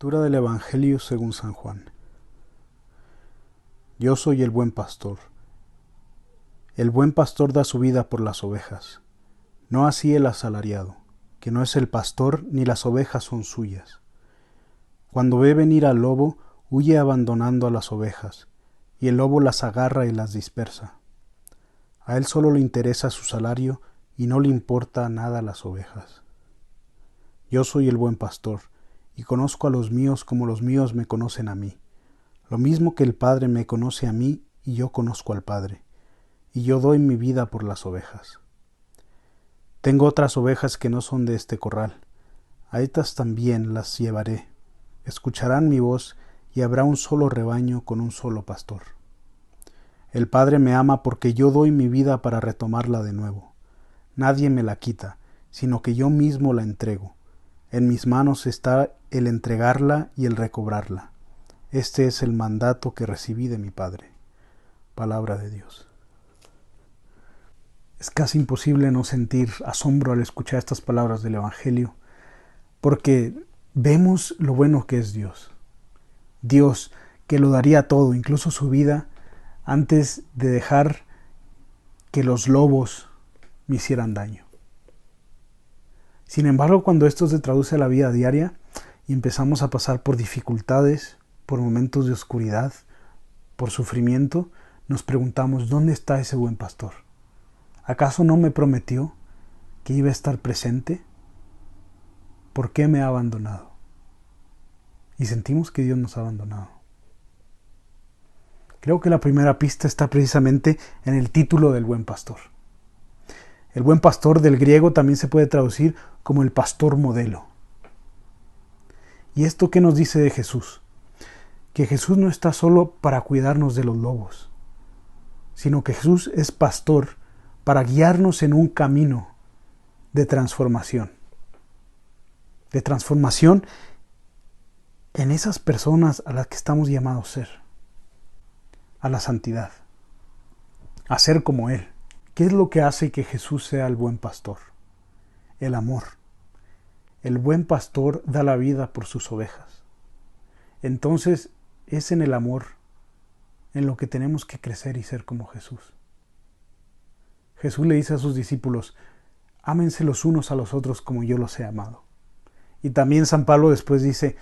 Lectura del Evangelio según San Juan. Yo soy el buen pastor. El buen pastor da su vida por las ovejas. No así el asalariado, que no es el pastor ni las ovejas son suyas. Cuando ve venir al lobo, huye abandonando a las ovejas, y el lobo las agarra y las dispersa. A él solo le interesa su salario y no le importa nada las ovejas. Yo soy el buen pastor, y conozco a los míos como los míos me conocen a mí. Lo mismo que el Padre me conoce a mí y yo conozco al Padre, y yo doy mi vida por las ovejas. Tengo otras ovejas que no son de este corral. A estas también las llevaré. Escucharán mi voz y habrá un solo rebaño con un solo pastor. El Padre me ama porque yo doy mi vida para retomarla de nuevo. Nadie me la quita, sino que yo mismo la entrego. En mis manos está el entregarla y el recobrarla. Este es el mandato que recibí de mi Padre. Palabra de Dios. Es casi imposible no sentir asombro al escuchar estas palabras del Evangelio, porque vemos lo bueno que es Dios. Dios que lo daría todo, incluso su vida, antes de dejar que los lobos me hicieran daño. Sin embargo, cuando esto se traduce a la vida diaria y empezamos a pasar por dificultades, por momentos de oscuridad, por sufrimiento, nos preguntamos, ¿dónde está ese buen pastor? ¿Acaso no me prometió que iba a estar presente? ¿Por qué me ha abandonado? Y sentimos que Dios nos ha abandonado. Creo que la primera pista está precisamente en el título del buen pastor. El buen pastor del griego también se puede traducir como el pastor modelo. ¿Y esto qué nos dice de Jesús? Que Jesús no está solo para cuidarnos de los lobos, sino que Jesús es pastor para guiarnos en un camino de transformación. De transformación en esas personas a las que estamos llamados a ser. A la santidad. A ser como Él. ¿Qué es lo que hace que Jesús sea el buen pastor? El amor. El buen pastor da la vida por sus ovejas. Entonces es en el amor en lo que tenemos que crecer y ser como Jesús. Jesús le dice a sus discípulos, ámense los unos a los otros como yo los he amado. Y también San Pablo después dice,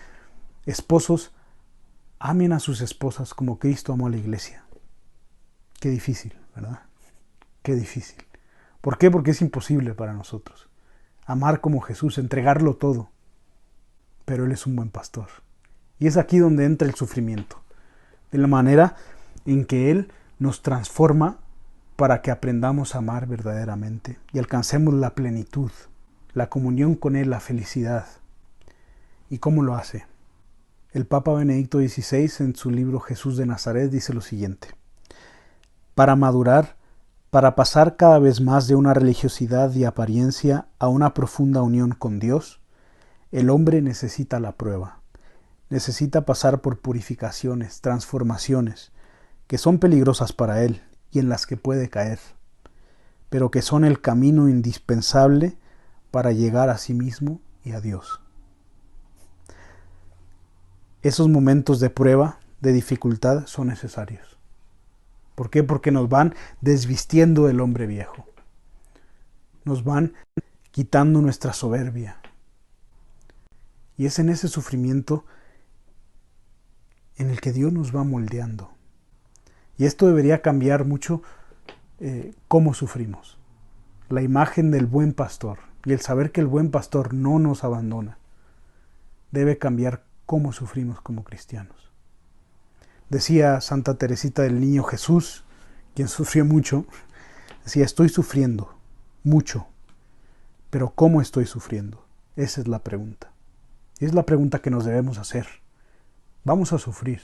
esposos, amen a sus esposas como Cristo amó a la iglesia. Qué difícil, ¿verdad? Qué difícil. ¿Por qué? Porque es imposible para nosotros. Amar como Jesús, entregarlo todo. Pero Él es un buen pastor. Y es aquí donde entra el sufrimiento. De la manera en que Él nos transforma para que aprendamos a amar verdaderamente y alcancemos la plenitud, la comunión con Él, la felicidad. ¿Y cómo lo hace? El Papa Benedicto XVI en su libro Jesús de Nazaret dice lo siguiente. Para madurar, para pasar cada vez más de una religiosidad y apariencia a una profunda unión con Dios, el hombre necesita la prueba. Necesita pasar por purificaciones, transformaciones, que son peligrosas para él y en las que puede caer, pero que son el camino indispensable para llegar a sí mismo y a Dios. Esos momentos de prueba, de dificultad, son necesarios. ¿Por qué? Porque nos van desvistiendo del hombre viejo. Nos van quitando nuestra soberbia. Y es en ese sufrimiento en el que Dios nos va moldeando. Y esto debería cambiar mucho cómo sufrimos. La imagen del buen pastor y el saber que el buen pastor no nos abandona debe cambiar cómo sufrimos como cristianos. Decía Santa Teresita del Niño Jesús, quien sufrió mucho, decía, estoy sufriendo mucho, pero ¿cómo estoy sufriendo? Esa es la pregunta. Y es la pregunta que nos debemos hacer. Vamos a sufrir,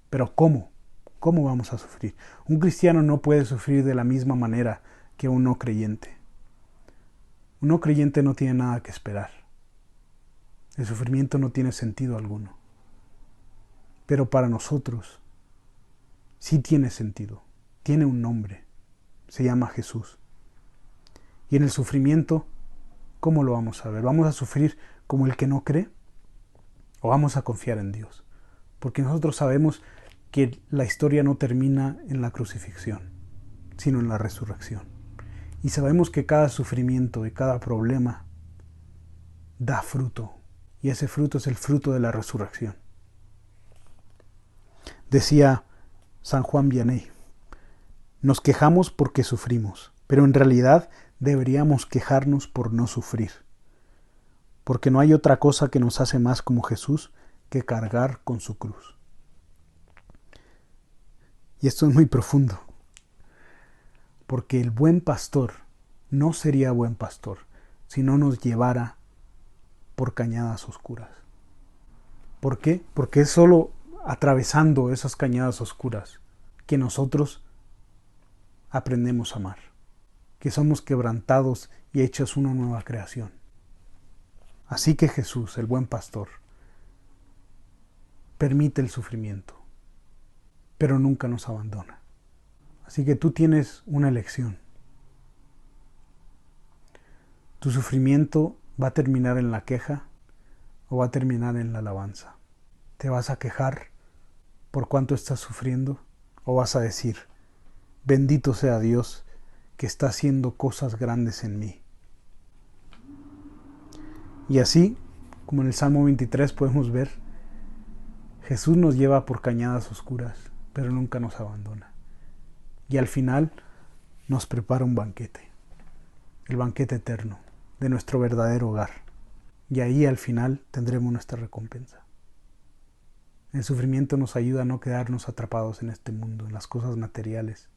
pero ¿cómo? ¿Cómo vamos a sufrir? Un cristiano no puede sufrir de la misma manera que un no creyente. Un no creyente no tiene nada que esperar. El sufrimiento no tiene sentido alguno. Pero para nosotros sí tiene sentido. Tiene un nombre. Se llama Jesús. Y en el sufrimiento, ¿cómo lo vamos a ver? ¿Vamos a sufrir como el que no cree? o vamos a confiar en Dios, porque nosotros sabemos que la historia no termina en la crucifixión, sino en la resurrección. Y sabemos que cada sufrimiento y cada problema da fruto, y ese fruto es el fruto de la resurrección. Decía San Juan Vianney: nos quejamos porque sufrimos, pero en realidad deberíamos quejarnos por no sufrir, porque no hay otra cosa que nos hace más como Jesús que cargar con su cruz. Y esto es muy profundo, porque el buen pastor no sería buen pastor si no nos llevara por cañadas oscuras. ¿Por qué? Porque es solo atravesando esas cañadas oscuras que nosotros aprendemos a amar, que somos quebrantados y hechos una nueva creación. Así que Jesús, el buen pastor, permite el sufrimiento, pero nunca nos abandona. Así que tú tienes una elección. ¿Tu sufrimiento va a terminar en la queja o va a terminar en la alabanza? ¿Te vas a quejar por cuánto estás sufriendo o vas a decir: bendito sea Dios que está haciendo cosas grandes en mí? Y así, como en el Salmo 23 podemos ver, Jesús nos lleva por cañadas oscuras, pero nunca nos abandona. Y al final nos prepara un banquete, el banquete eterno de nuestro verdadero hogar. Y ahí al final tendremos nuestra recompensa. El sufrimiento nos ayuda a no quedarnos atrapados en este mundo, en las cosas materiales,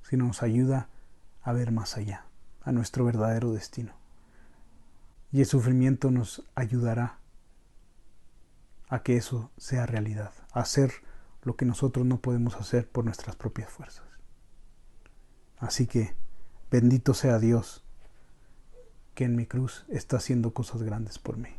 sino nos ayuda a ver más allá, a nuestro verdadero destino. Y el sufrimiento nos ayudará a que eso sea realidad, a hacer lo que nosotros no podemos hacer por nuestras propias fuerzas. Así que, bendito sea Dios, que en mi cruz está haciendo cosas grandes por mí.